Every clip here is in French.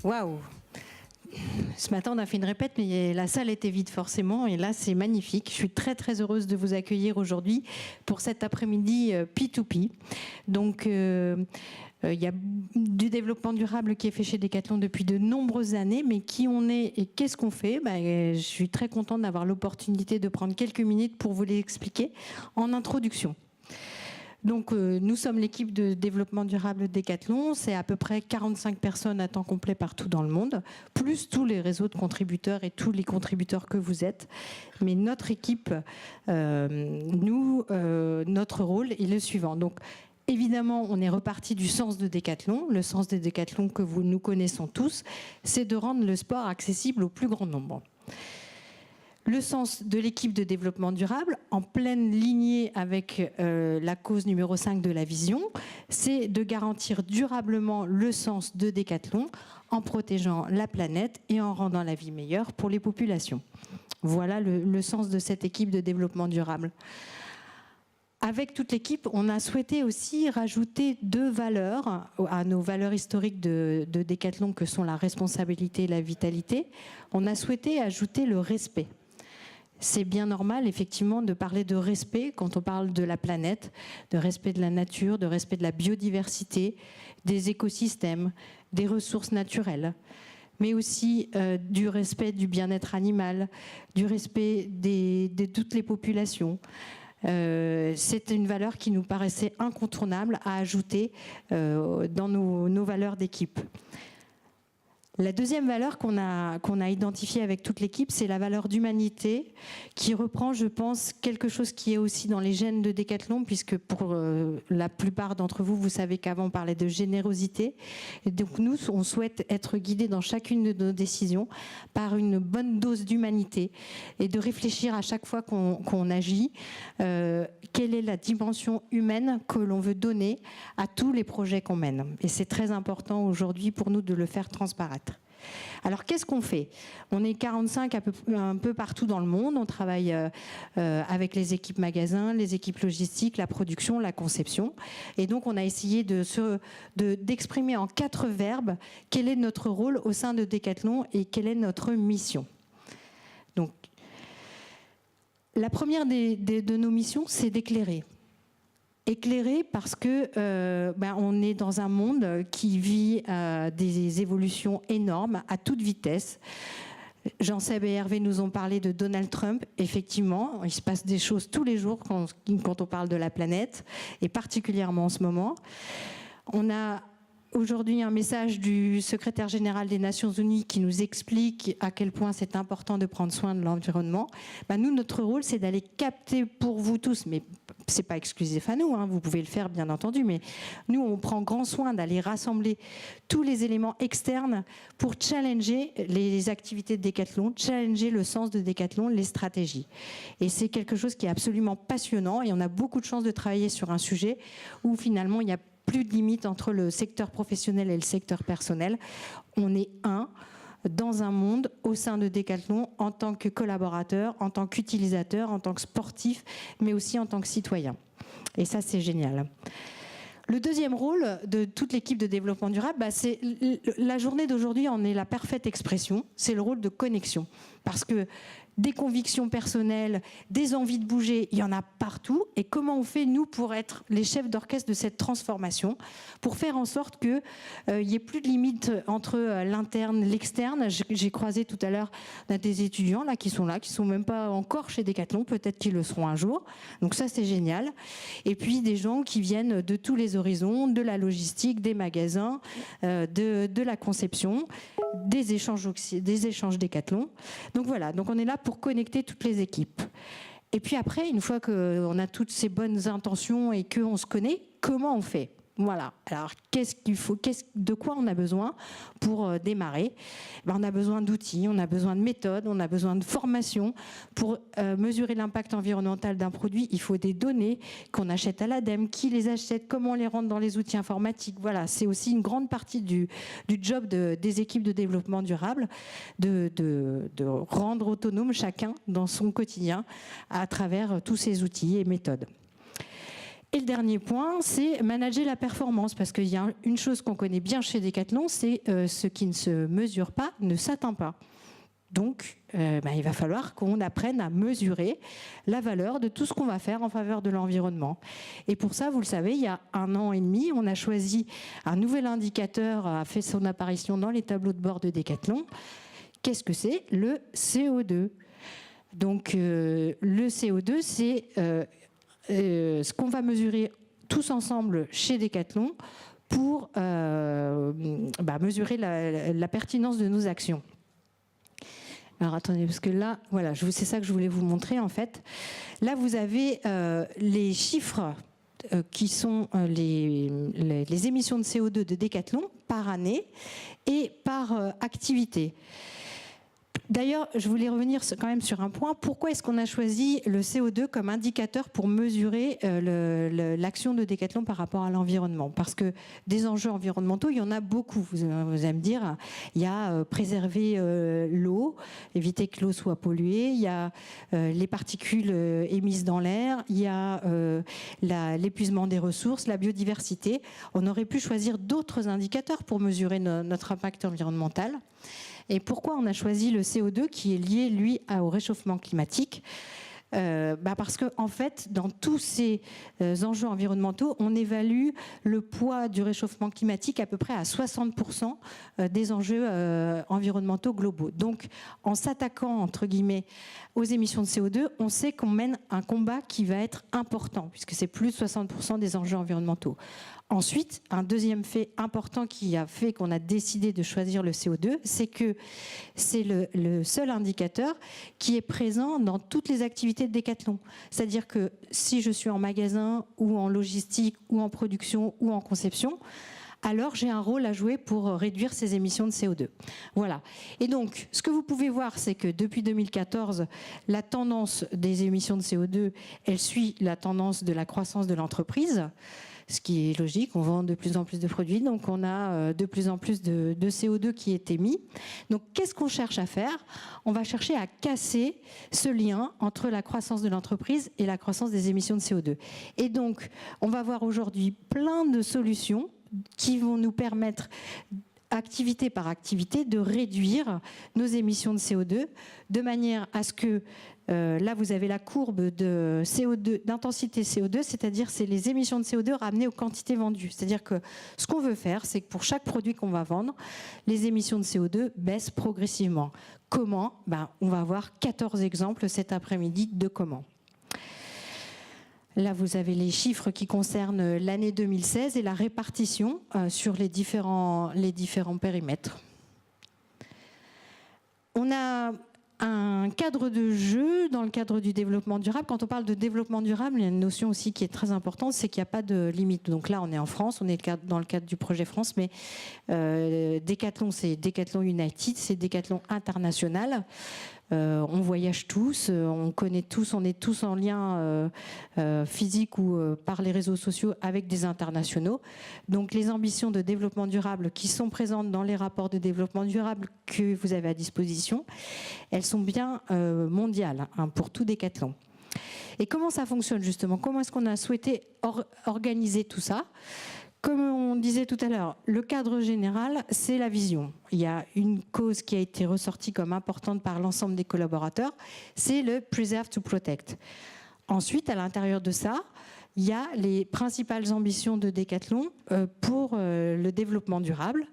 Waouh! Ce matin, on a fait une répète, mais la salle était vide forcément. Et là, c'est magnifique. Je suis très, très heureuse de vous accueillir aujourd'hui pour cet après-midi P2P. Donc, il y a du développement durable qui est fait chez Decathlon depuis de nombreuses années. Mais qui on est et qu'est-ce qu'on fait? Je suis très contente d'avoir l'opportunité de prendre quelques minutes pour vous l'expliquer en introduction. Donc, nous sommes l'équipe de développement durable Decathlon. C'est à peu près 45 personnes à temps complet partout dans le monde, plus tous les réseaux de contributeurs et tous les contributeurs que vous êtes. Mais notre équipe, notre rôle est le suivant. Donc, évidemment, on est reparti du sens de Decathlon. Le sens de Decathlon que nous connaissons tous, c'est de rendre le sport accessible au plus grand nombre. Le sens de l'équipe de développement durable, en pleine lignée avec la cause numéro 5 de la vision, c'est de garantir durablement le sens de Decathlon en protégeant la planète et en rendant la vie meilleure pour les populations. Voilà le sens de cette équipe de développement durable. Avec toute l'équipe, on a souhaité aussi rajouter 2 valeurs à nos valeurs historiques de Decathlon que sont la responsabilité et la vitalité. On a souhaité ajouter le respect. C'est bien normal, effectivement, de parler de respect quand on parle de la planète, de respect de la nature, de respect de la biodiversité, des écosystèmes, des ressources naturelles, mais aussi du respect du bien-être animal, du respect de toutes les populations. C'est une valeur qui nous paraissait incontournable à ajouter dans nos valeurs d'équipe. La deuxième valeur qu'on a identifiée avec toute l'équipe, c'est la valeur d'humanité, qui reprend, je pense, quelque chose qui est aussi dans les gènes de Decathlon, puisque pour la plupart d'entre vous, vous savez qu'avant on parlait de générosité. Et donc nous, on souhaite être guidés dans chacune de nos décisions par une bonne dose d'humanité et de réfléchir à chaque fois qu'on agit, quelle est la dimension humaine que l'on veut donner à tous les projets qu'on mène. Et c'est très important aujourd'hui pour nous de le faire transparaître. Alors qu'est-ce qu'on fait? On est 45 un peu partout dans le monde, on travaille avec les équipes magasins, les équipes logistiques, la production, la conception. Et donc on a essayé d'exprimer en 4 verbes quel est notre rôle au sein de Decathlon et quelle est notre mission. Donc la première de nos missions, c'est d'éclairer. Éclairé parce que on est dans un monde qui vit des évolutions énormes à toute vitesse. Jean-Seb et Hervé nous ont parlé de Donald Trump. Effectivement, il se passe des choses tous les jours quand on parle de la planète, et particulièrement en ce moment. On a aujourd'hui un message du secrétaire général des Nations Unies qui nous explique à quel point c'est important de prendre soin de l'environnement. Nous, notre rôle, c'est d'aller capter pour vous tous, mais c'est pas exclusif à nous, hein, vous pouvez le faire bien entendu, mais nous, on prend grand soin d'aller rassembler tous les éléments externes pour challenger les activités de Decathlon, challenger le sens de Decathlon, les stratégies. Et c'est quelque chose qui est absolument passionnant et on a beaucoup de chance de travailler sur un sujet où finalement il y a plus de limite entre le secteur professionnel et le secteur personnel. On est dans un monde au sein de Decathlon en tant que collaborateur, en tant qu'utilisateur, en tant que sportif, mais aussi en tant que citoyen. Et ça, c'est génial. Le deuxième rôle de toute l'équipe de développement durable, c'est la journée d'aujourd'hui en est la parfaite expression, c'est le rôle de connexion. Parce que des convictions personnelles, des envies de bouger, il y en a partout. Et comment on fait, nous, pour être les chefs d'orchestre de cette transformation, pour faire en sorte qu'il n'y ait plus de limite entre l'interne et l'externe. J'ai croisé tout à l'heure des étudiants qui sont même pas encore chez Decathlon, peut-être qu'ils le seront un jour. Donc ça, c'est génial. Et puis des gens qui viennent de tous les horizons, de la logistique, des magasins, de la conception, des échanges Decathlon. Donc voilà, donc on est là pour connecter toutes les équipes. Et puis après, une fois qu'on a toutes ces bonnes intentions et qu'on se connaît, comment on fait? Voilà. Alors, qu'est-ce qu'il faut, de quoi on a besoin pour démarrer? On a besoin d'outils, on a besoin de méthodes, on a besoin de formation. Pour mesurer l'impact environnemental d'un produit, il faut des données qu'on achète à l'ADEME, qui les achète, comment on les rentre dans les outils informatiques. Voilà, c'est aussi une grande partie du job des équipes de développement durable, de rendre autonome chacun dans son quotidien à travers tous ces outils et méthodes. Et le dernier point, c'est manager la performance, parce qu'il y a une chose qu'on connaît bien chez Decathlon, c'est ce qui ne se mesure pas ne s'atteint pas. Donc, il va falloir qu'on apprenne à mesurer la valeur de tout ce qu'on va faire en faveur de l'environnement. Et pour ça, vous le savez, il y a 1 an et demi, on a choisi un nouvel indicateur, a fait son apparition dans les tableaux de bord de Decathlon. Qu'est-ce que c'est? Le CO2. Donc, le CO2, c'est ce qu'on va mesurer tous ensemble chez Decathlon pour mesurer la pertinence de nos actions. Alors attendez, parce que là, voilà, c'est ça que je voulais vous montrer en fait. Là, vous avez les chiffres qui sont les émissions de CO2 de Decathlon par année et par activité. D'ailleurs, je voulais revenir quand même sur un point. Pourquoi est-ce qu'on a choisi le CO2 comme indicateur pour mesurer l'action de Decathlon par rapport à l'environnement? Parce que des enjeux environnementaux, il y en a beaucoup. Vous allez me dire, il y a préserver l'eau, éviter que l'eau soit polluée, il y a les particules émises dans l'air, il y a l'épuisement des ressources, la biodiversité. On aurait pu choisir d'autres indicateurs pour mesurer notre impact environnemental. Et pourquoi on a choisi le CO2 qui est lié, lui, au réchauffement climatique? Parce qu'en fait, dans tous ces enjeux environnementaux, on évalue le poids du réchauffement climatique à peu près à 60% des enjeux environnementaux globaux. Donc, en s'attaquant, entre guillemets, aux émissions de CO2, on sait qu'on mène un combat qui va être important, puisque c'est plus de 60% des enjeux environnementaux. Ensuite, un deuxième fait important qui a fait qu'on a décidé de choisir le CO2, c'est que c'est le seul indicateur qui est présent dans toutes les activités de Decathlon. C'est-à-dire que si je suis en magasin ou en logistique ou en production ou en conception, alors j'ai un rôle à jouer pour réduire ces émissions de CO2. Voilà. Et donc, ce que vous pouvez voir, c'est que depuis 2014, la tendance des émissions de CO2, elle suit la tendance de la croissance de l'entreprise. Ce qui est logique, on vend de plus en plus de produits, donc on a de plus en plus de CO2 qui est émis. Donc qu'est-ce qu'on cherche à faire? On va chercher à casser ce lien entre la croissance de l'entreprise et la croissance des émissions de CO2. Et donc, on va voir aujourd'hui plein de solutions qui vont nous permettre, activité par activité, de réduire nos émissions de CO2 de manière à ce que là, vous avez la courbe de CO2, d'intensité CO2, c'est-à-dire c'est les émissions de CO2 ramenées aux quantités vendues. C'est-à-dire que ce qu'on veut faire, c'est que pour chaque produit qu'on va vendre, les émissions de CO2 baissent progressivement. Comment? On va voir 14 exemples cet après-midi de comment. Là, vous avez les chiffres qui concernent l'année 2016 et la répartition sur les différents périmètres. On a un cadre de jeu dans le cadre du développement durable. Quand on parle de développement durable, il y a une notion aussi qui est très importante, c'est qu'il n'y a pas de limite. Donc là, on est en France, on est dans le cadre du projet France, mais Decathlon, c'est Decathlon United, c'est Decathlon International. On voyage tous, on connaît tous, on est tous en lien physique ou par les réseaux sociaux avec des internationaux. Donc les ambitions de développement durable qui sont présentes dans les rapports de développement durable que vous avez à disposition, elles sont bien mondiales pour tout Decathlon. Et comment ça fonctionne justement? Comment est-ce qu'on a souhaité organiser tout ça? Comme on disait tout à l'heure, le cadre général, c'est la vision. Il y a une cause qui a été ressortie comme importante par l'ensemble des collaborateurs, c'est le Preserve to Protect. Ensuite, à l'intérieur de ça, il y a les principales ambitions de Decathlon pour le développement durable.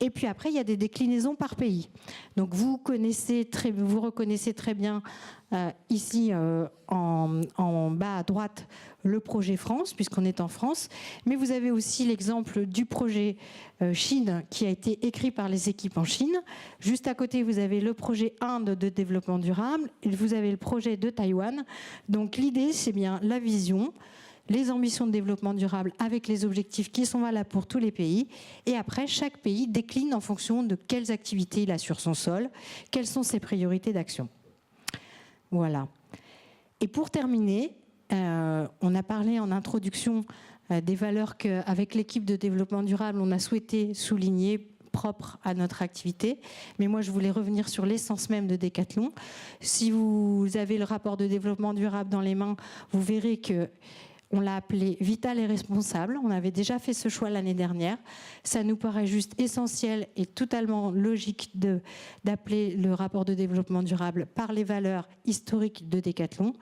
Et puis après, il y a des déclinaisons par pays. Donc vous reconnaissez très bien ici en bas à droite le projet France, puisqu'on est en France. Mais vous avez aussi l'exemple du projet Chine qui a été écrit par les équipes en Chine. Juste à côté, vous avez le projet Inde de développement durable et vous avez le projet de Taïwan. Donc l'idée, c'est bien la vision, les ambitions de développement durable avec les objectifs qui sont valables pour tous les pays. Et après, chaque pays décline en fonction de quelles activités il a sur son sol, quelles sont ses priorités d'action. Voilà. Et pour terminer, on a parlé en introduction des valeurs qu'avec l'équipe de développement durable, on a souhaité souligner propres à notre activité. Mais moi, je voulais revenir sur l'essence même de Decathlon. Si vous avez le rapport de développement durable dans les mains, vous verrez que On l'a appelé vital et responsable. On avait déjà fait ce choix l'année dernière. Ça nous paraît juste essentiel et totalement logique d'appeler le rapport de développement durable par les valeurs historiques de Decathlon.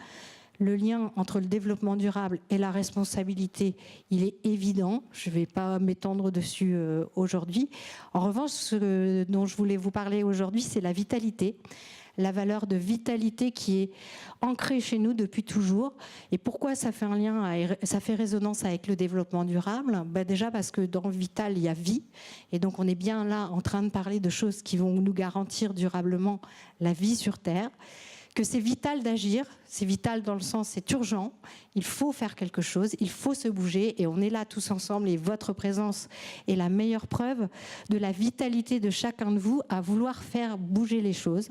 Le lien entre le développement durable et la responsabilité, il est évident. Je ne vais pas m'étendre dessus aujourd'hui. En revanche, ce dont je voulais vous parler aujourd'hui, c'est la vitalité. La valeur de vitalité qui est ancrée chez nous depuis toujours. Et pourquoi ça fait un lien, ça fait résonance avec le développement durable ? Déjà parce que dans vital, il y a vie. Et donc on est bien là en train de parler de choses qui vont nous garantir durablement la vie sur Terre. Que c'est vital d'agir, c'est vital dans le sens c'est urgent, il faut faire quelque chose, il faut se bouger et on est là tous ensemble et votre présence est la meilleure preuve de la vitalité de chacun de vous à vouloir faire bouger les choses.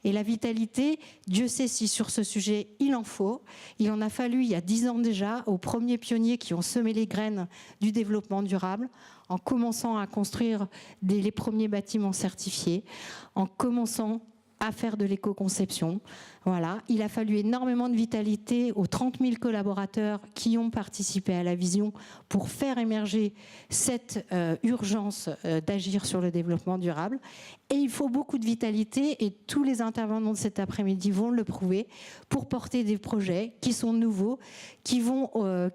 Et la vitalité, Dieu sait si sur ce sujet il en faut, il en a fallu il y a 10 ans déjà aux premiers pionniers qui ont semé les graines du développement durable en commençant à construire les premiers bâtiments certifiés, en commençant à faire de l'éco-conception. Voilà. Il a fallu énormément de vitalité aux 30 000 collaborateurs qui ont participé à la vision pour faire émerger cette urgence d'agir sur le développement durable. Et il faut beaucoup de vitalité, et tous les intervenants de cet après-midi vont le prouver, pour porter des projets qui sont nouveaux, qui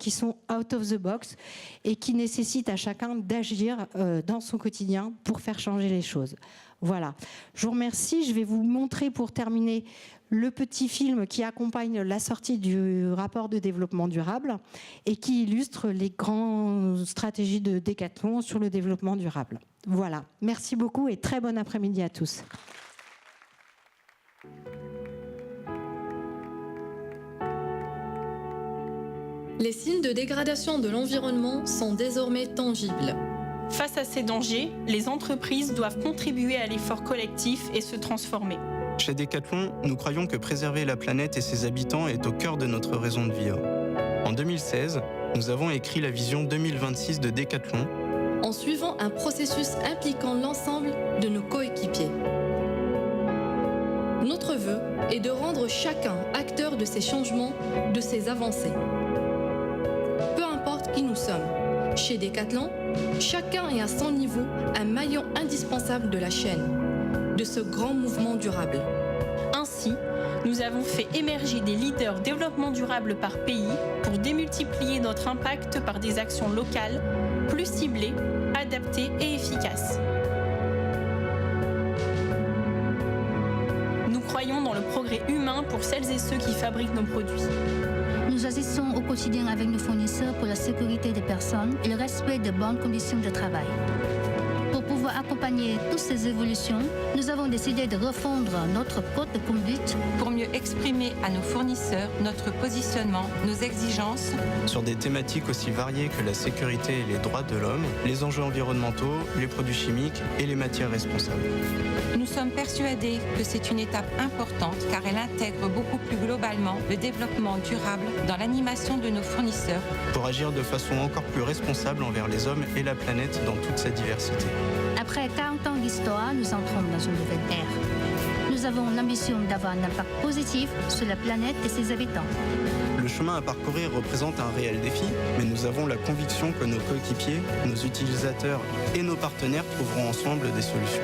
sont out of the box et qui nécessitent à chacun d'agir dans son quotidien pour faire changer les choses. Voilà, je vous remercie. Je vais vous montrer pour terminer le petit film qui accompagne la sortie du rapport de développement durable et qui illustre les grandes stratégies de Decathlon sur le développement durable. Voilà, merci beaucoup et très bon après-midi à tous. Les signes de dégradation de l'environnement sont désormais tangibles. Face à ces dangers, les entreprises doivent contribuer à l'effort collectif et se transformer. Chez Decathlon, nous croyons que préserver la planète et ses habitants est au cœur de notre raison de vivre. En 2016, nous avons écrit la vision 2026 de Decathlon en suivant un processus impliquant l'ensemble de nos coéquipiers. Notre vœu est de rendre chacun acteur de ces changements, de ces avancées. Peu importe qui nous sommes, chez Decathlon, chacun est à son niveau un maillon indispensable de la chaîne, de ce grand mouvement durable. Ainsi, nous avons fait émerger des leaders développement durable par pays pour démultiplier notre impact par des actions locales, plus ciblées, adaptées et efficaces. Nous croyons dans le progrès humain pour celles et ceux qui fabriquent nos produits. Nous agissons au quotidien avec nos fournisseurs pour la sécurité des personnes et le respect de bonnes conditions de travail. Pour pouvoir accompagner toutes ces évolutions, nous avons décidé de refondre notre code de conduite pour mieux exprimer à nos fournisseurs notre positionnement, nos exigences sur des thématiques aussi variées que la sécurité et les droits de l'homme, les enjeux environnementaux, les produits chimiques et les matières responsables. Nous sommes persuadés que c'est une étape importante car elle intègre beaucoup plus globalement le développement durable dans l'animation de nos fournisseurs pour agir de façon encore plus responsable envers les hommes et la planète dans toute sa diversité. Après 40 ans d'histoire, nous entrons dans une nouvelle ère. Nous avons l'ambition d'avoir un impact positif sur la planète et ses habitants. Le chemin à parcourir représente un réel défi, mais nous avons la conviction que nos coéquipiers, nos utilisateurs et nos partenaires trouveront ensemble des solutions.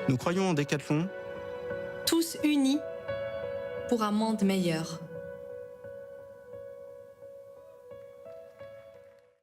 Nous croyons en Decathlon, tous unis pour un monde meilleur.